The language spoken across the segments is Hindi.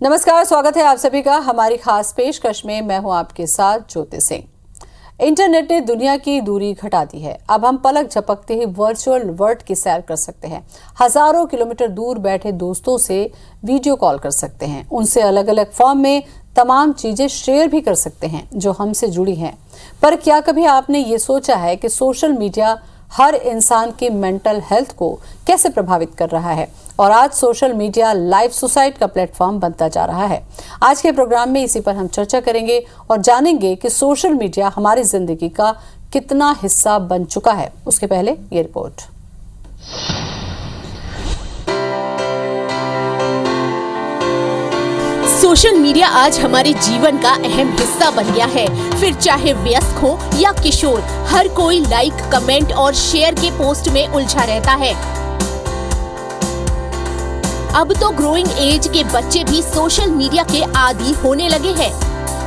नमस्कार, स्वागत है आप सभी का हमारी खास पेशकश में। मैं हूं आपके साथ ज्योति सिंह। इंटरनेट ने दुनिया की दूरी घटा दी है। अब हम पलक झपकते ही वर्चुअल वर्ल्ड की सैर कर सकते हैं। हजारों किलोमीटर दूर बैठे दोस्तों से वीडियो कॉल कर सकते हैं। उनसे अलग अलग फॉर्म में तमाम चीजें शेयर भी कर सकते हैं जो हमसे जुड़ी हैं। पर क्या कभी आपने ये सोचा है कि सोशल मीडिया हर इंसान की मेंटल हेल्थ को कैसे प्रभावित कर रहा है? और आज सोशल मीडिया लाइव सुसाइड का प्लेटफॉर्म बनता जा रहा है। आज के प्रोग्राम में इसी पर हम चर्चा करेंगे और जानेंगे कि सोशल मीडिया हमारी जिंदगी का कितना हिस्सा बन चुका है। उसके पहले ये रिपोर्ट। सोशल मीडिया आज हमारे जीवन का अहम हिस्सा बन गया है। फिर चाहे वयस्क हो या किशोर, हर कोई लाइक, कमेंट और शेयर के पोस्ट में उलझा रहता है। अब तो ग्रोइंग एज के बच्चे भी सोशल मीडिया के आदी होने लगे हैं।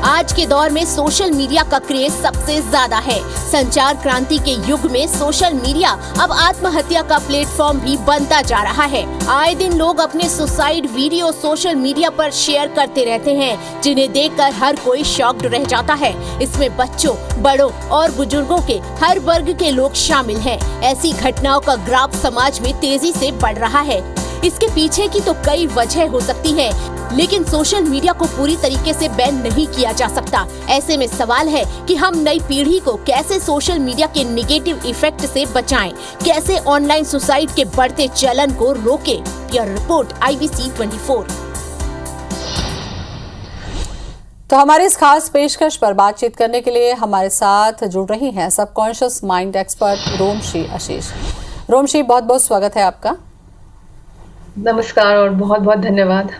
आज के दौर में सोशल मीडिया का क्रेज सबसे ज्यादा है। संचार क्रांति के युग में सोशल मीडिया अब आत्महत्या का प्लेटफॉर्म भी बनता जा रहा है। आए दिन लोग अपने सुसाइड वीडियो सोशल मीडिया पर शेयर करते रहते हैं, जिन्हें देखकर हर कोई शॉक्ड रह जाता है। इसमें बच्चों, बड़ों और बुजुर्गों के हर वर्ग के लोग शामिल हैं। ऐसी घटनाओं का ग्राफ समाज में तेजी से बढ़ रहा है। इसके पीछे की तो कई वजह हो सकती है, लेकिन सोशल मीडिया को पूरी तरीके से बैन नहीं किया जा सकता। ऐसे में सवाल है कि हम नई पीढ़ी को कैसे सोशल मीडिया के नेगेटिव इफेक्ट से बचाएं, कैसे ऑनलाइन सुसाइड के बढ़ते चलन को रोकें। यह रिपोर्ट IBC 24। तो हमारी इस खास पेशकश पर बातचीत करने के लिए हमारे साथ जुड़ रही हैं सबकॉन्शियस माइंड एक्सपर्ट रोमश्री आशीष। रोमश्री, बहुत बहुत स्वागत है आपका। नमस्कार और बहुत बहुत धन्यवाद।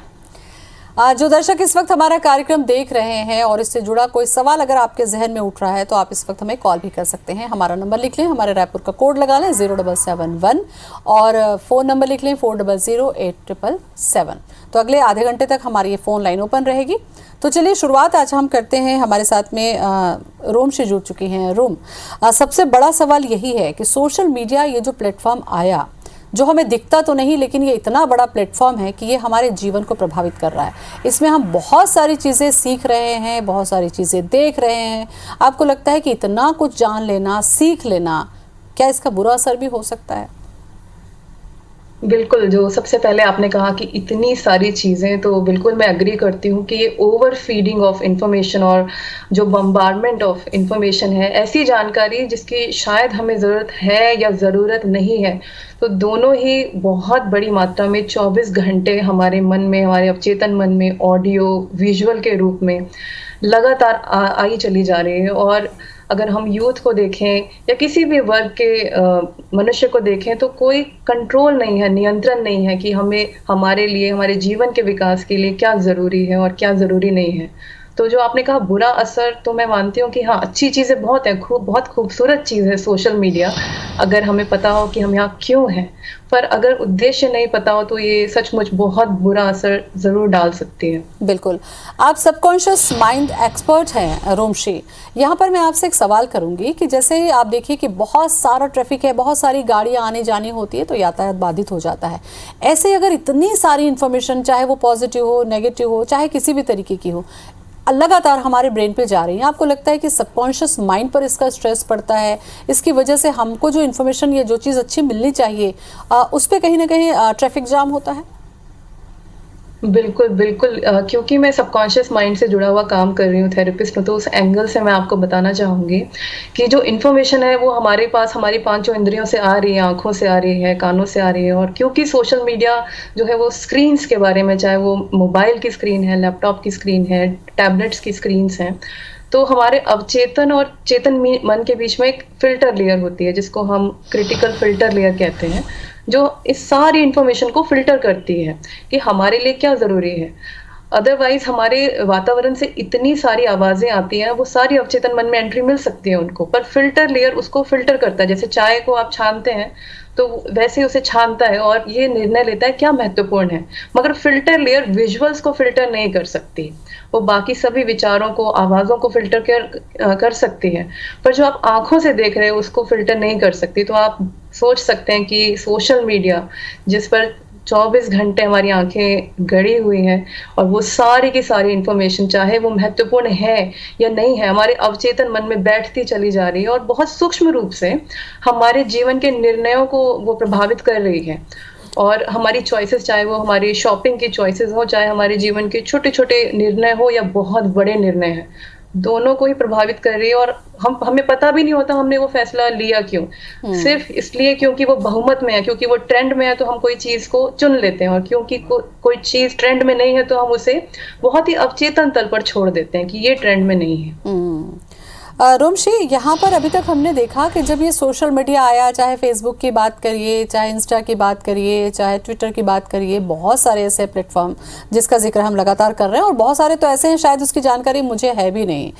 जो दर्शक इस वक्त हमारा कार्यक्रम देख रहे हैं और इससे जुड़ा कोई सवाल अगर आपके जहन में उठ रहा है तो आप इस वक्त हमें कॉल भी कर सकते हैं। हमारा नंबर लिख लें, हमारे रायपुर का कोड लगा लें 0771 और फ़ोन नंबर लिख लें 400877। तो अगले आधे घंटे तक हमारी ये फ़ोन लाइन ओपन रहेगी। तो चलिए शुरुआत आज हम करते हैं। हमारे साथ में रोम से जुड़ चुकी हैं। रोम, सबसे बड़ा सवाल यही है कि सोशल मीडिया ये जो प्लेटफॉर्म आया, जो हमें दिखता तो नहीं लेकिन ये इतना बड़ा प्लेटफॉर्म है कि ये हमारे जीवन को प्रभावित कर रहा है। इसमें हम बहुत सारी चीज़ें सीख रहे हैं, बहुत सारी चीज़ें देख रहे हैं। आपको लगता है कि इतना कुछ जान लेना, सीख लेना, क्या इसका बुरा असर भी हो सकता है? बिल्कुल, जो सबसे पहले आपने कहा कि इतनी सारी चीज़ें, तो बिल्कुल मैं एग्री करती हूँ कि ये ओवर फीडिंग ऑफ इंफॉर्मेशन और जो बम्बार्डमेंट ऑफ इंफॉर्मेशन है, ऐसी जानकारी जिसकी शायद हमें ज़रूरत है या ज़रूरत नहीं है, तो दोनों ही बहुत बड़ी मात्रा में 24 घंटे हमारे मन में, हमारे अवचेतन मन में ऑडियो विजुअल के रूप में लगातार आई चली जा रही है। और अगर हम यूथ को देखें या किसी भी वर्ग के मनुष्य को देखें तो कोई कंट्रोल नहीं है, नियंत्रण नहीं है कि हमें, हमारे लिए, हमारे जीवन के विकास के लिए क्या ज़रूरी है और क्या ज़रूरी नहीं है। तो जो आपने कहा बुरा असर, तो मैं मानती हूँ कि हाँ, अच्छी चीज़ें बहुत है, बहुत खूबसूरत चीज़ है सोशल मीडिया, अगर हमें पता हो कि हम यहाँ क्यों हैं। पर अगर उद्देश्य नहीं पता हो तो ये सचमुच बहुत बुरा असर ज़रूर डाल सकती है। बिल्कुल। आप सबकॉन्शियस माइंड एक्सपर्ट हैं रोमश्री। यहाँ पर मैं आपसे एक सवाल करूँगी कि जैसे आप देखिए कि बहुत सारा ट्रैफिक है, बहुत सारी गाड़ियाँ आने जानी होती है तो यातायात बाधित हो जाता है। ऐसे अगर इतनी सारी इन्फॉर्मेशन, चाहे वो पॉजिटिव हो, नेगेटिव हो, चाहे किसी भी तरीके की हो, लगातार हमारे ब्रेन पे जा रही है, आपको लगता है कि सबकॉन्शियस माइंड पर इसका स्ट्रेस पड़ता है? इसकी वजह से हमको जो इन्फॉर्मेशन या जो चीज़ अच्छी मिलनी चाहिए उस पर कहीं ना कहीं ट्रैफिक जाम होता है? बिल्कुल बिल्कुल, क्योंकि मैं सबकॉन्शियस माइंड से जुड़ा हुआ काम कर रही हूँ, थेरेपिस्ट हूँ, तो उस एंगल से मैं आपको बताना चाहूँगी कि जो इन्फॉर्मेशन है वो हमारे पास हमारी पांचों इंद्रियों से आ रही है, आंखों से आ रही है, कानों से आ रही है। और क्योंकि सोशल मीडिया जो है वो स्क्रीन्स के बारे में, चाहे वो मोबाइल की स्क्रीन है, लैपटॉप की स्क्रीन है, टैबलेट्स की स्क्रीन्स हैं, तो हमारे अवचेतन और चेतन मन के बीच में एक फिल्टर लेयर होती है जिसको हम क्रिटिकल फिल्टर लेयर कहते हैं, जो इस सारी इंफॉर्मेशन को फिल्टर करती है कि हमारे लिए क्या ज़रूरी है। अदरवाइज हमारे वातावरण से इतनी सारी आवाज़ें आती हैं, वो सारी अवचेतन मन में एंट्री मिल सकती है उनको, पर फिल्टर लेयर उसको फिल्टर करता है। जैसे चाय को आप छानते हैं तो वैसे उसे छानता है और ये निर्णय लेता है क्या महत्वपूर्ण है, मगर फिल्टर लेयर विजुअल्स को फिल्टर नहीं कर सकती। वो बाकी सभी विचारों को, आवाज़ों को फिल्टर कर सकती है, पर जो आप आंखों से देख रहे हो उसको फिल्टर नहीं कर सकती। तो आप सोच सकते हैं कि सोशल मीडिया जिस पर 24 घंटे हमारी आंखें गड़ी हुई हैं और वो सारी की सारी इंफॉर्मेशन, चाहे वो महत्वपूर्ण है या नहीं है, हमारे अवचेतन मन में बैठती चली जा रही है और बहुत सूक्ष्म रूप से हमारे जीवन के निर्णयों को वो प्रभावित कर रही है। और हमारी चॉइसेस, चाहे वो हमारी शॉपिंग की चॉइसेस हो, चाहे हमारे जीवन के छोटे छोटे निर्णय हो या बहुत बड़े निर्णय हैं, दोनों को ही प्रभावित कर रही है। और हमें पता भी नहीं होता हमने वो फैसला लिया क्यों, सिर्फ इसलिए क्योंकि वो बहुमत में है, क्योंकि वो ट्रेंड में है तो हम कोई चीज को चुन लेते हैं, और क्योंकि कोई चीज ट्रेंड में नहीं है तो हम उसे बहुत ही अवचेतन तल पर छोड़ देते हैं कि ये ट्रेंड में नहीं है। रोमशी, यहाँ पर अभी तक हमने देखा कि जब ये सोशल मीडिया आया, चाहे फेसबुक की बात करिए, चाहे इंस्टा की बात करिए, चाहे ट्विटर की बात करिए, बहुत सारे ऐसे प्लेटफॉर्म जिसका जिक्र हम लगातार कर रहे हैं और बहुत सारे तो ऐसे हैं शायद उसकी जानकारी मुझे है भी नहीं।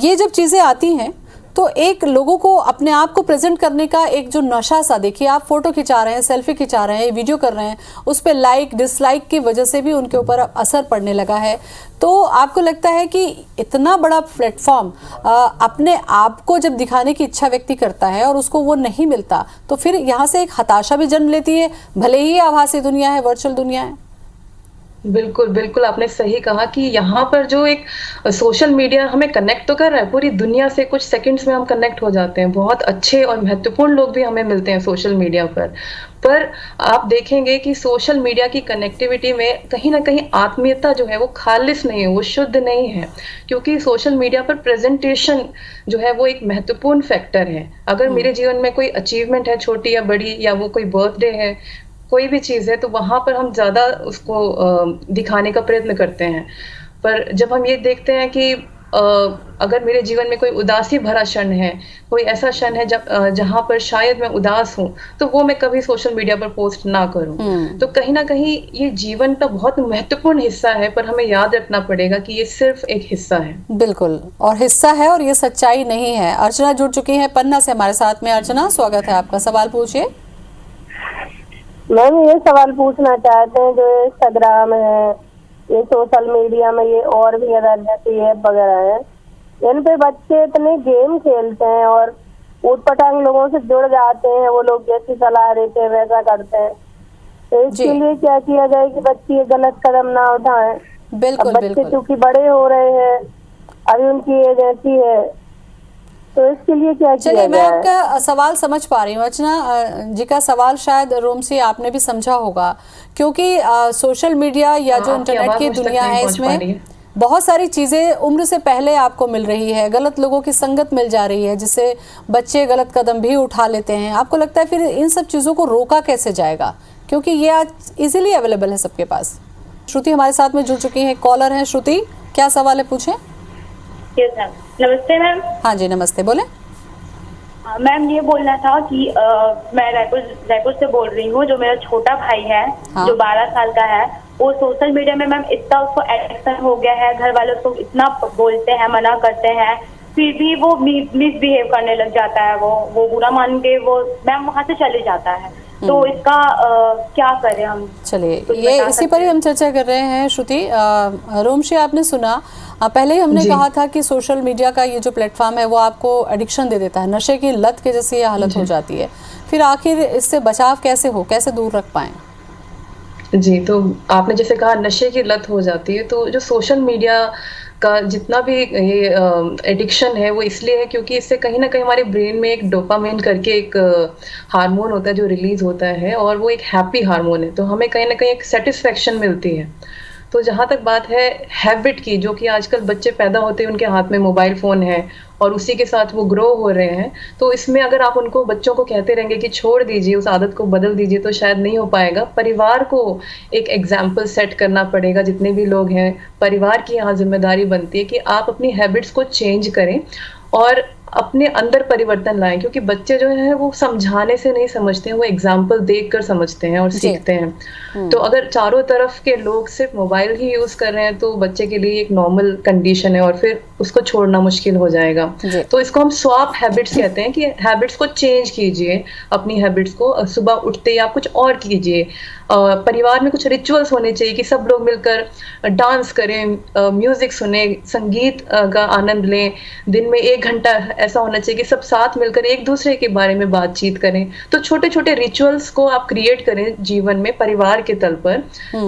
ये जब चीज़ें आती हैं तो एक लोगों को अपने आप को प्रेजेंट करने का एक जो नशा सा, देखिए आप फोटो खिंचा रहे हैं, सेल्फी खिंचा रहे हैं, वीडियो कर रहे हैं, उस पर लाइक डिसलाइक की वजह से भी उनके ऊपर असर पड़ने लगा है। तो आपको लगता है कि इतना बड़ा प्लेटफॉर्म अपने आप को जब दिखाने की इच्छा व्यक्ति करता है और उसको वो नहीं मिलता, तो फिर यहाँ से एक हताशा भी जन्म लेती है, भले ही आभासी दुनिया है, वर्चुअल दुनिया है। बिल्कुल बिल्कुल, आपने सही कहा कि यहाँ पर जो एक सोशल मीडिया हमें कनेक्ट तो कर रहा है पूरी दुनिया से, कुछ सेकंड्स में हम कनेक्ट हो जाते हैं, बहुत अच्छे और महत्वपूर्ण लोग भी हमें मिलते हैं सोशल मीडिया पर आप देखेंगे कि सोशल मीडिया की कनेक्टिविटी में कहीं ना कहीं आत्मीयता जो है वो खालिस नहीं है, वो शुद्ध नहीं है, क्योंकि सोशल मीडिया पर प्रेजेंटेशन जो है वो एक महत्वपूर्ण फैक्टर है। अगर मेरे जीवन में कोई अचीवमेंट है, छोटी या बड़ी, या वो कोई बर्थडे है, कोई भी चीज है, तो वहां पर हम ज्यादा उसको दिखाने का प्रयत्न करते हैं। पर जब हम ये देखते हैं कि अगर मेरे जीवन में कोई उदासी भरा क्षण है, कोई ऐसा क्षण है जहां पर शायद मैं उदास हूं, तो वो मैं कभी सोशल मीडिया पर पोस्ट ना करूं। तो कहीं ना कहीं ये जीवन का बहुत महत्वपूर्ण हिस्सा है, पर हमें याद रखना पड़ेगा कि ये सिर्फ एक हिस्सा है। बिल्कुल, और हिस्सा है और ये सच्चाई नहीं है। अर्चना जुड़ चुकी है पन्ना से हमारे साथ में। अर्चना, स्वागत है आपका, सवाल पूछिए। मैम, ये सवाल पूछना चाहते हैं, जो इंस्टाग्राम है, ये सोशल मीडिया में ये और भी अदर जैसी ऐप वगैरह है, इन पे बच्चे इतने गेम खेलते हैं और ऊटपटांग लोगों से जुड़ जाते हैं, वो लोग जैसी सलाह देते हैं वैसा करते हैं। तो इसके लिए क्या किया जाए कि बच्चे गलत कदम ना उठाएं? बिल्कुल, बच्चे चूंकि बड़े हो रहे हैं, अभी उनकी एज ऐसी है, तो इसके लिए क्या किया चलिए, मैं जाए? आपका सवाल समझ पा रही हूँ। अर्चना जी का सवाल शायद रोमसी आपने भी समझा होगा, क्योंकि सोशल मीडिया या जो इंटरनेट की दुनिया है, इसमें बहुत सारी चीज़ें उम्र से पहले आपको मिल रही है, गलत लोगों की संगत मिल जा रही है, जिससे बच्चे गलत कदम भी उठा लेते हैं। आपको लगता है फिर इन सब चीज़ों को रोका कैसे जाएगा, क्योंकि ये आज इजीली अवेलेबल है सबके पास? श्रुति हमारे साथ में जुड़ चुकी है, कॉलर हैं। श्रुति, क्या सवाल है, पूछें। नमस्ते मैम। हाँ जी, नमस्ते, बोले। मैम, ये बोलना था कि मैं रायपुर से बोल रही हूँ। जो मेरा छोटा भाई है, हाँ। जो 12 साल का है, वो सोशल मीडिया में मैम इतना उसको एडिक्शन हो गया है, घर वाले उसको इतना बोलते हैं, मना करते हैं, फिर भी वो मिसबिहेव करने लग जाता है। वो बुरा मान के वो मैम वहाँ से चले जाता है। तो इसका क्या करें हम? चलिए, ये इसी पर ही हम चर्चा कर रहे हैं। श्रुति, रोमशी, आपने सुना, पहले ही हमने कहा था कि सोशल मीडिया का ये जो प्लेटफॉर्म है वो आपको एडिक्शन दे देता है, नशे की लत के जैसी ये हालत हो जाती है। फिर आखिर इससे बचाव कैसे हो, कैसे दूर रख पाएं? जी, तो आपने जैसे कहा नशे की लत हो जाती है, तो जो सोशल मीडिया का जितना भी ये एडिक्शन है वो इसलिए है क्योंकि इससे कहीं ना कहीं हमारे ब्रेन में एक डोपामाइन करके एक हार्मोन होता है जो रिलीज होता है, और वो एक हैप्पी हार्मोन है, तो हमें कहीं ना कहीं एक सेटिस्फेक्शन मिलती है। तो जहाँ तक बात है हैबिट की, जो कि आजकल बच्चे पैदा होते हैं उनके हाथ में मोबाइल फ़ोन है और उसी के साथ वो ग्रो हो रहे हैं, तो इसमें अगर आप उनको, बच्चों को कहते रहेंगे कि छोड़ दीजिए, उस आदत को बदल दीजिए, तो शायद नहीं हो पाएगा। परिवार को एक एग्जाम्पल सेट करना पड़ेगा। जितने भी लोग हैं, परिवार की यहाँ जिम्मेदारी बनती है कि आप अपनी हैबिट्स को चेंज करें और अपने अंदर परिवर्तन लाएं, क्योंकि बच्चे जो है वो समझाने से नहीं समझते हैं, वो एग्जाम्पल देखकर समझते हैं और सीखते हैं। तो अगर चारों तरफ के लोग सिर्फ मोबाइल ही यूज कर रहे हैं तो बच्चे के लिए एक नॉर्मल कंडीशन है और फिर उसको छोड़ना मुश्किल हो जाएगा। तो इसको हम स्वैप हैबिट्स कहते हैं कि हैबिट्स को चेंज कीजिए, अपनी हैबिट्स को सुबह उठते ही आप कुछ और कीजिए। परिवार में कुछ रिचुअल्स होने चाहिए कि सब लोग मिलकर डांस करें, म्यूजिक सुने, संगीत का आनंद लें, दिन में 1 घंटा ऐसा होना चाहिए कि सब साथ मिलकर एक दूसरे के बारे में बातचीत करें। तो छोटे छोटे रिचुअल्स को आप क्रिएट करें जीवन में परिवार के तल पर,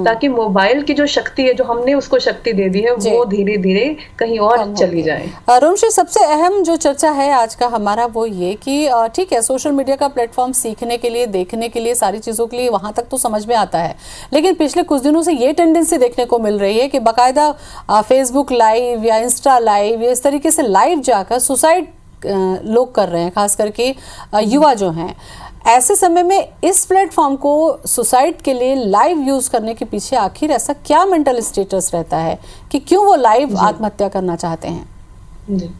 ताकि मोबाइल की जो शक्ति है, जो हमने उसको शक्ति दे दी है, वो धीरे धीरे कहीं और चली जाए। रोमश्री, सबसे अहम जो चर्चा है आज का हमारा वो ये कि ठीक है, सोशल मीडिया का प्लेटफॉर्म सीखने के लिए, देखने के लिए, सारी चीज़ों के लिए वहाँ तक तो समझ में आता है, लेकिन पिछले कुछ दिनों से ये टेंडेंसी देखने को मिल रही है कि बाकायदा फेसबुक लाइव या इंस्टा लाइव या इस तरीके से लाइव जाकर सुसाइड लोग कर रहे हैं, खास करके युवा जो हैं। ऐसे समय में इस प्लेटफॉर्म को सुसाइड के लिए लाइव यूज़ करने के पीछे आखिर ऐसा क्या मेंटल स्टेटस रहता है कि क्यों वो लाइव आत्महत्या करना चाहते हैं? जी,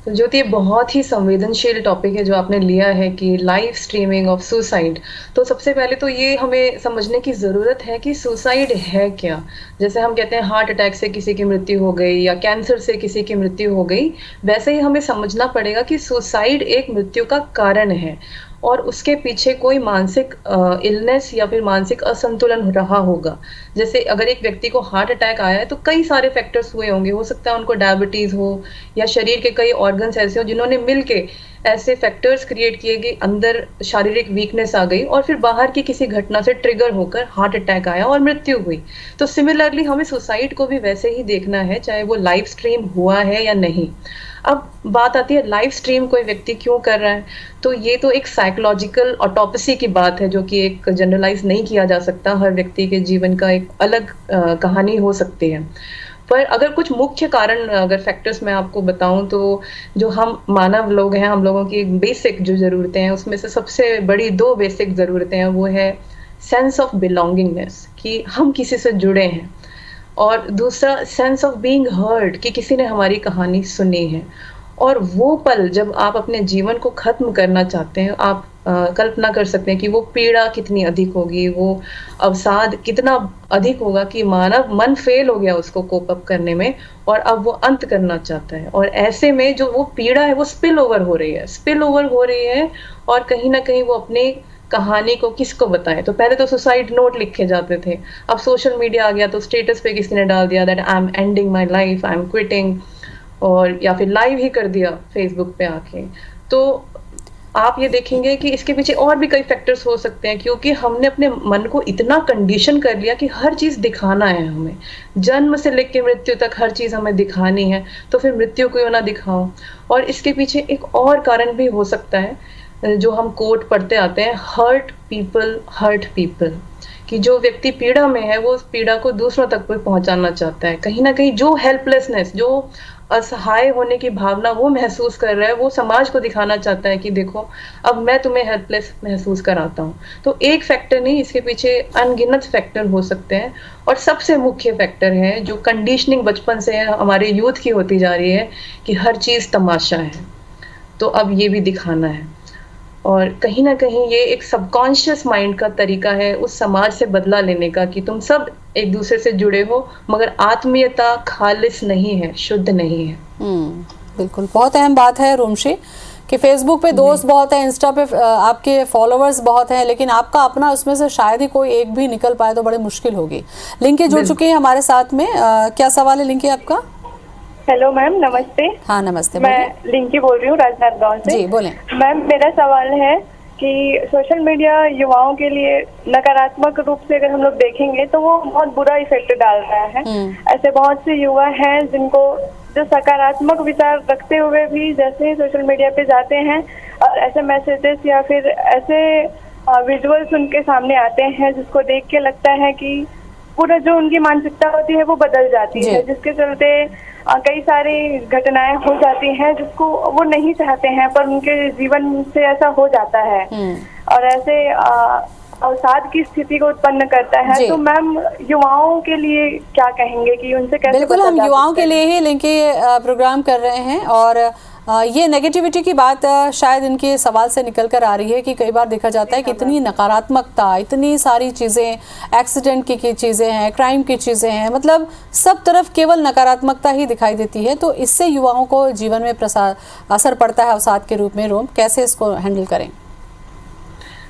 तो ज्योति, ये बहुत ही संवेदनशील टॉपिक है जो आपने लिया है कि लाइव स्ट्रीमिंग ऑफ सुसाइड। तो सबसे पहले तो ये हमें समझने की ज़रूरत है कि सुसाइड है क्या। जैसे हम कहते हैं हार्ट अटैक से किसी की मृत्यु हो गई या कैंसर से किसी की मृत्यु हो गई, वैसे ही हमें समझना पड़ेगा कि सुसाइड एक मृत्यु का कारण है और उसके पीछे कोई मानसिक इलनेस या फिर मानसिक असंतुलन रहा होगा। जैसे अगर एक व्यक्ति को हार्ट अटैक आया है तो कई सारे फैक्टर्स हुए होंगे, हो सकता है उनको डायबिटीज हो या शरीर के कई ऑर्गन्स ऐसे हो जिन्होंने मिलके ऐसे फैक्टर्स क्रिएट किए कि अंदर शारीरिक वीकनेस आ गई और फिर बाहर की किसी घटना से ट्रिगर होकर हार्ट अटैक आया और मृत्यु हुई। तो सिमिलरली हमें सुसाइड को भी वैसे ही देखना है, चाहे वो लाइव स्ट्रीम हुआ है या नहीं। अब बात आती है लाइव स्ट्रीम कोई व्यक्ति क्यों कर रहा है, तो ये तो एक साइकोलॉजिकल ऑटोप्सी की बात है जो कि एक जनरलाइज नहीं किया जा सकता। हर व्यक्ति के जीवन का एक अलग कहानी हो सकती है। पर अगर कुछ मुख्य कारण, अगर फैक्टर्स मैं आपको बताऊं, तो जो हम मानव लोग हैं, हम लोगों की बेसिक जो ज़रूरतें हैं उसमें से सबसे बड़ी 2 बेसिक ज़रूरतें हैं। वो है सेंस ऑफ बिलोंगिंगनेस, कि हम किसी से जुड़े हैं, और दूसरा सेंस ऑफ बीइंग हर्ड, कि किसी ने हमारी कहानी सुनी है। और वो पल जब आप अपने जीवन को खत्म करना चाहते हैं, आप कल्पना कर सकते हैं कि वो पीड़ा कितनी अधिक होगी, वो अवसाद कितना अधिक होगा कि मानव मन फेल हो गया उसको कोप अप करने में और अब वो अंत करना चाहता है। और ऐसे में जो वो पीड़ा है वो स्पिल ओवर हो रही है और कहीं ना कहीं वो अपनी कहानी को किसको बताएं। तो पहले तो सुसाइड नोट लिखे जाते थे, अब सोशल मीडिया आ गया तो स्टेटस पे किसी ने डाल दिया that I am ending my life, I am quitting, और या फिर लाइव ही कर दिया फेसबुक पे आके। तो आप ये देखेंगे कि इसके पीछे और भी कई फैक्टर्स हो सकते हैं, क्योंकि हमने अपने मन को इतना कंडीशन कर लिया कि हर चीज़ दिखाना है हमें, जन्म से लेकर मृत्यु तक हर चीज़ हमें दिखानी है, तो फिर मृत्यु को ना दिखाओ। और इसके पीछे एक और कारण भी हो सकता है जो हम कोट पढ़ते आते हैं, हर्ट पीपल, कि जो व्यक्ति पीड़ा में है वो उस पीड़ा को दूसरों तक पहुंचाना चाहता है। कहीं ना कहीं जो हेल्पलेसनेस, जो असहाय होने की भावना वो महसूस कर रहा है, वो समाज को दिखाना चाहता है कि देखो अब मैं तुम्हें हेल्पलेस महसूस कराता हूँ। तो एक फैक्टर नहीं, इसके पीछे अनगिनत फैक्टर हो सकते हैं। और सबसे मुख्य फैक्टर है जो कंडीशनिंग बचपन से हमारे यूथ की होती जा रही है कि हर चीज़ तमाशा है, तो अब ये भी दिखाना है। और कहीं ना कहीं ये एक सबकॉन्शियस माइंड का तरीका है उस समाज से बदला लेने का कि तुम सब एक दूसरे से जुड़े हो, मगर आत्मीयता खालिस नहीं है, शुद्ध नहीं है। बिल्कुल, बहुत अहम बात है रोमश्री कि फेसबुक पे दोस्त बहुत है, इंस्टा पे आपके फॉलोअर्स बहुत हैं, लेकिन आपका अपना उसमें से शायद ही कोई एक भी निकल पाए तो बड़ी मुश्किल होगी। लिंकी जुड़ चुकी है हमारे साथ में, क्या सवाल है लिंकी आपका? हेलो मैम, नमस्ते। हाँ नमस्ते, मैं लिंकी बोल रही हूँ राजनाथ गांव से। जी बोलें। मैम, मेरा सवाल है कि सोशल मीडिया युवाओं के लिए नकारात्मक रूप से अगर हम लोग देखेंगे तो वो बहुत बुरा इफेक्ट डाल रहा है। ऐसे बहुत से युवा हैं जिनको जो सकारात्मक विचार रखते हुए भी जैसे ही सोशल मीडिया पे जाते हैं और ऐसे मैसेजेस या फिर ऐसे विजुअल्स उनके सामने आते हैं जिसको देख के लगता है कि पूरा जो उनकी मानसिकता होती है वो बदल जाती है, जिसके चलते कई सारी घटनाएं हो जाती हैं जिसको वो नहीं चाहते हैं पर उनके जीवन से ऐसा हो जाता है और ऐसे अवसाद की स्थिति को उत्पन्न करता है। तो मैम, युवाओं के लिए क्या कहेंगे कि उनसे कैसे? बिल्कुल, हम युवाओं के लिए ही लिंकी प्रोग्राम कर रहे हैं और ये नेगेटिविटी की बात शायद इनके सवाल से निकल कर आ रही है कि कई बार देखा जाता है कि इतनी नकारात्मकता, इतनी सारी चीज़ें, एक्सीडेंट की चीज़ें हैं, क्राइम की चीज़ें हैं, मतलब सब तरफ केवल नकारात्मकता ही दिखाई देती है। तो इससे युवाओं को जीवन में असर पड़ता है अवसाद के रूप में। रोम, कैसे इसको हैंडल करें?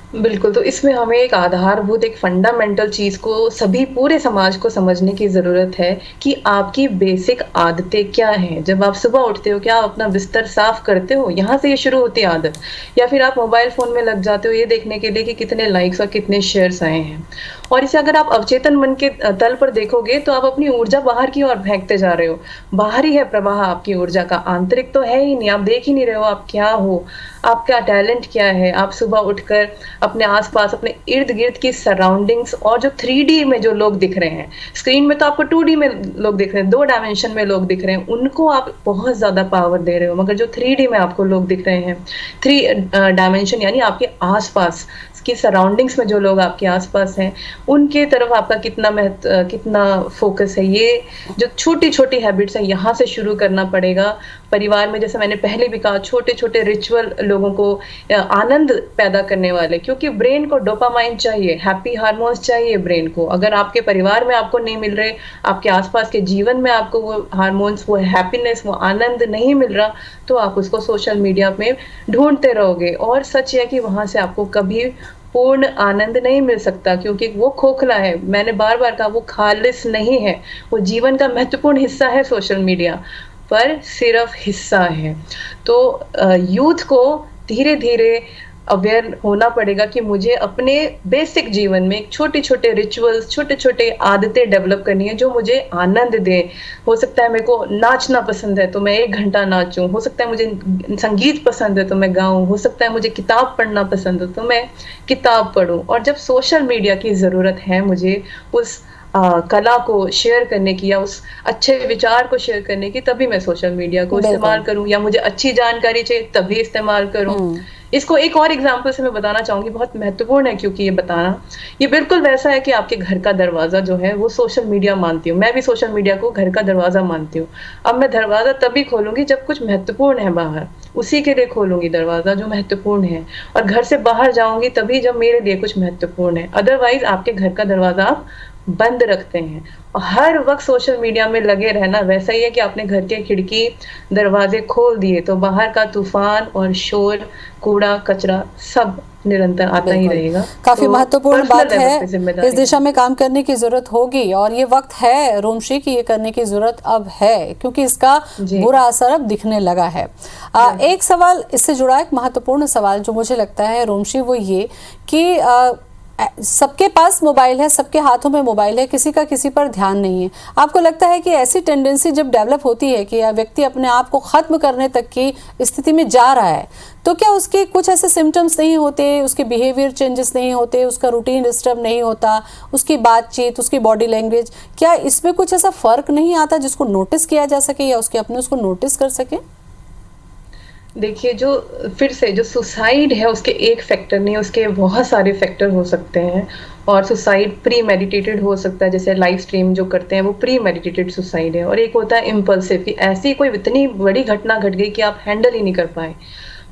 बिल्कुल, तो इसमें हमें एक आधारभूत, एक फंडामेंटल चीज़ को सभी पूरे समाज को समझने की ज़रूरत है कि आपकी बेसिक आदतें क्या हैं। जब आप सुबह उठते हो, क्या आप अपना बिस्तर साफ करते हो? यहाँ से ये शुरू होती है आदत। या फिर आप मोबाइल फ़ोन में लग जाते हो ये देखने के लिए कि कितने लाइक्स और कितने शेयर्स आए हैं। और इसे अगर आप अवचेतन मन के तल पर देखोगे तो आप अपनी ऊर्जा बाहर की ओर फेंकते जा रहे हो। बाहर ही है प्रवाह आपकी ऊर्जा का, आंतरिक तो है ही नहीं, आप देख ही नहीं रहे हो आप क्या हो, आपका टैलेंट क्या है। आप सुबह उठकर अपने आसपास, अपने इर्द-गिर्द की सराउंडिंग्स और जो 3D में जो लोग दिख रहे हैं, स्क्रीन में तो आपको 2D में लोग दिख रहे हैं, 2 डायमेंशन में लोग दिख रहे हैं, उनको आप बहुत ज़्यादा पावर दे रहे हो। मगर जो 3D में आपको लोग दिख रहे हैं, 3 डायमेंशन यानी आपके आसपास की सराउंडिंग्स में जो लोग आपके आसपास हैं, उनके तरफ आपका कितना फोकस है। ये जो छोटी-छोटी हैबिट्स हैं, यहाँ से शुरू करना पड़ेगा। परिवार में जैसे मैंने पहले भी कहा, छोटे-छोटे रिचुअल लोगों को आनंद पैदा करने वाले, क्योंकि ब्रेन को डोपामाइन चाहिए, हैप्पी हार्मोन्स चाहिए ब्रेन को। अगर आपके परिवार में आपको नहीं मिल रहे, आपके आसपास के जीवन में आपको वो हार्मोन्स, वो हैप्पीनेस, वो आनंद नहीं मिल रहा, तो आप उसको सोशल मीडिया में ढूंढते रहोगे। और सच है कि वहां से आपको कभी पूर्ण आनंद नहीं मिल सकता, क्योंकि वो खोखला है। मैंने बार बार कहा, वो खालिस नहीं है। वो जीवन का महत्वपूर्ण हिस्सा है सोशल मीडिया, पर सिर्फ हिस्सा है। तो यूथ को धीरे धीरे अवेयर होना पड़ेगा कि मुझे अपने बेसिक जीवन में छोटे छोटे रिचुअल्स, छोटे छोटे आदतें डेवलप करनी है जो मुझे आनंद दे। हो सकता है मेरे को नाचना पसंद है तो मैं 1 घंटा नाचूं, हो सकता है मुझे संगीत पसंद है तो मैं गाऊं, हो सकता है मुझे किताब पढ़ना पसंद हो तो मैं किताब पढूं। और जब सोशल मीडिया की ज़रूरत है मुझे उस कला को शेयर करने की या उस अच्छे विचार को शेयर करने की, तभी मैं सोशल मीडिया को इस्तेमाल करूं। या मुझे अच्छी जानकारी चाहिए तभी इस्तेमाल करूं। इसको एक और एग्जांपल से मैं बताना चाहूंगी, बहुत महत्वपूर्ण है क्योंकि ये बताना, ये बिल्कुल वैसा है कि आपके घर का दरवाजा जो है वो सोशल मीडिया मानती हूँ। मैं भी सोशल मीडिया को घर का दरवाजा मानती हूँ। अब मैं दरवाजा तभी खोलूंगी जब कुछ महत्वपूर्ण है बाहर, उसी के लिए खोलूंगी दरवाजा जो महत्वपूर्ण है। और घर से बाहर जाऊंगी तभी जब मेरे लिए कुछ महत्वपूर्ण है। अदरवाइज आपके घर का दरवाजा आप बंद रखते हैं और हर वक्त सोशल मीडिया में लगे रहना वैसा ही है कि आपने घर के खिड़की दरवाजे खोल दिए तो बाहर का तूफान और शोर, कूड़ा कचरा सब निरंतर आता ही रहेगा। काफी तो महत्वपूर्ण बात है, जिम्मेदारी इस दिशा में काम करने की जरूरत होगी और ये वक्त है रोमशी की ये करने की जरूरत अब है, क्योंकि इसका बुरा असर अब दिखने लगा है। एक सवाल इससे जुड़ा, एक महत्वपूर्ण सवाल जो मुझे लगता है रोमशी, वो ये कि सबके पास मोबाइल है, सबके हाथों में मोबाइल है, किसी का किसी पर ध्यान नहीं है। आपको लगता है कि ऐसी टेंडेंसी जब डेवलप होती है कि व्यक्ति अपने आप को खत्म करने तक की स्थिति में जा रहा है, तो क्या उसके कुछ ऐसे सिम्टम्स नहीं होते, उसके बिहेवियर चेंजेस नहीं होते, उसका रूटीन डिस्टर्ब नहीं होता, उसकी बातचीत, उसकी बॉडी लैंग्वेज, क्या इसमें कुछ ऐसा फर्क नहीं आता जिसको नोटिस किया जा सके या उसके अपने उसको नोटिस कर सके? देखिए, जो सुसाइड है उसके एक फैक्टर नहीं, उसके बहुत सारे फैक्टर हो सकते हैं। और सुसाइड प्री मेडिटेटेड हो सकता है, जैसे लाइव स्ट्रीम जो करते हैं वो प्री मेडिटेटेड सुसाइड है। और एक होता है इम्पल्सिव, कि ऐसी कोई इतनी बड़ी घटना घट गई कि आप हैंडल ही नहीं कर पाए।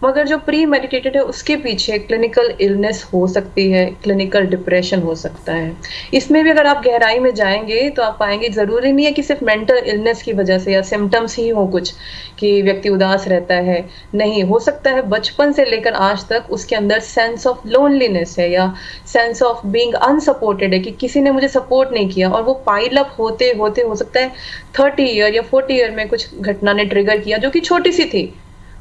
मगर जो प्री मेडिटेटेड है उसके पीछे क्लिनिकल इलनेस हो सकती है, क्लिनिकल डिप्रेशन हो सकता है। इसमें भी अगर आप गहराई में जाएंगे तो आप पाएंगे ज़रूरी नहीं है कि सिर्फ मेंटल इलनेस की वजह से या सिम्टम्स ही हो कुछ कि व्यक्ति उदास रहता है। नहीं, हो सकता है बचपन से लेकर आज तक उसके अंदर सेंस ऑफ लोनलीनेस है या सेंस ऑफ बीइंग अनसपोर्टेड है, कि किसी ने मुझे सपोर्ट नहीं किया। और वो पाइल अप होते होते हो सकता है 30 ईयर या 40 ईयर में कुछ घटना ने ट्रिगर किया जो कि छोटी सी थी।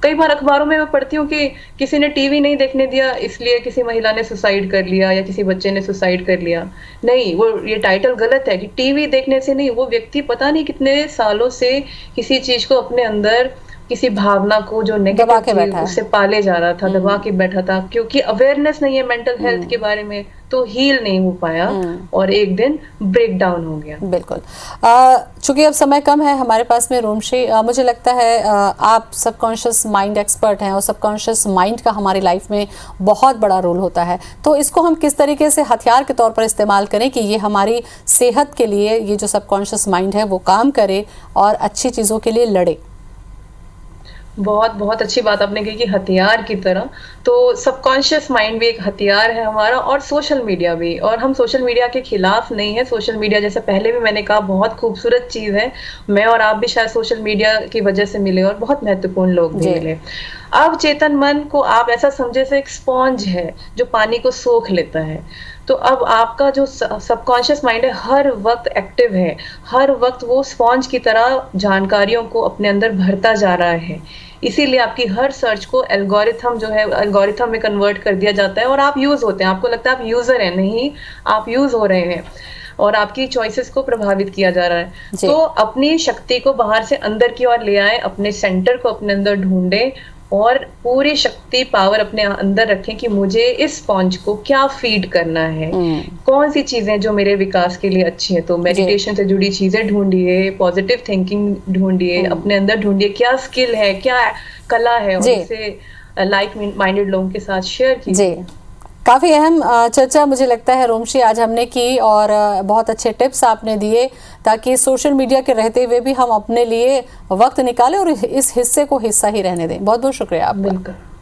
कई बार अखबारों में मैं पढ़ती हूँ कि किसी ने टीवी नहीं देखने दिया इसलिए किसी महिला ने सुसाइड कर लिया या किसी बच्चे ने सुसाइड कर लिया। नहीं, वो ये टाइटल गलत है कि टीवी देखने से नहीं, वो व्यक्ति पता नहीं कितने सालों से किसी चीज को अपने अंदर, किसी भावना को जो नेगेटिव थी उससे पाले जा रहा था, दबा के बैठा था, क्योंकि अवेयरनेस नहीं है मेंटल हेल्थ के बारे में, तो हील नहीं हो पाया और एक दिन ब्रेक डाउन हो गया। बिल्कुल। चूंकि अब समय कम है हमारे पास में रोमशी, मुझे लगता है आप सबकॉन्शियस माइंड एक्सपर्ट हैं और सबकॉन्शियस माइंड का हमारी लाइफ में बहुत बड़ा रोल होता है, तो इसको हम किस तरीके से हथियार के तौर पर इस्तेमाल करें कि ये हमारी सेहत के लिए, ये जो सबकॉन्शियस माइंड है वो काम करे और अच्छी चीज़ों के लिए लड़े? बहुत अच्छी बात आपने कही कि हथियार की तरह, तो सबकॉन्शियस माइंड भी एक हथियार है हमारा और सोशल मीडिया भी। और हम सोशल मीडिया के खिलाफ नहीं है। सोशल मीडिया, जैसे पहले भी मैंने कहा, बहुत खूबसूरत चीज है। मैं और आप भी शायद सोशल मीडिया की वजह से मिले और बहुत महत्वपूर्ण लोग भी मिले। अवचेतन मन को आप ऐसा समझे जैसे एक स्पॉन्ज है जो पानी को सोख लेता है। तो अब आपका जो सबकॉन्शियस माइंड है हर वक्त एक्टिव है, हर वक्त वो स्पॉन्ज की तरह जानकारियों को अपने अंदर भरता जा रहा है। इसीलिए आपकी हर सर्च को एल्गोरिथम जो है एल्गोरिथम में कन्वर्ट कर दिया जाता है और आप यूज होते हैं। आपको लगता है आप यूजर हैं, नहीं, आप यूज हो रहे हैं और आपकी चॉइसेस को प्रभावित किया जा रहा है। तो अपनी शक्ति को बाहर से अंदर की ओर ले आए, अपने सेंटर को अपने अंदर ढूंढे और पूरी शक्ति पावर अपने अंदर रखें कि मुझे इस स्पॉन्ज को क्या फीड करना है, कौन सी चीजें जो मेरे विकास के लिए अच्छी है। तो मेडिटेशन से जुड़ी चीजें ढूंढिए, पॉजिटिव थिंकिंग ढूंढिए, अपने अंदर ढूंढिए क्या स्किल है, क्या कला है, और इसे लाइक माइंडेड लोगों के साथ शेयर कीजिए। काफ़ी अहम चर्चा मुझे लगता है रोमशी आज हमने की, और बहुत अच्छे टिप्स आपने दिए ताकि सोशल मीडिया के रहते हुए भी हम अपने लिए वक्त निकालें और इस हिस्से को हिस्सा ही रहने दें। बहुत बहुत शुक्रिया आपका।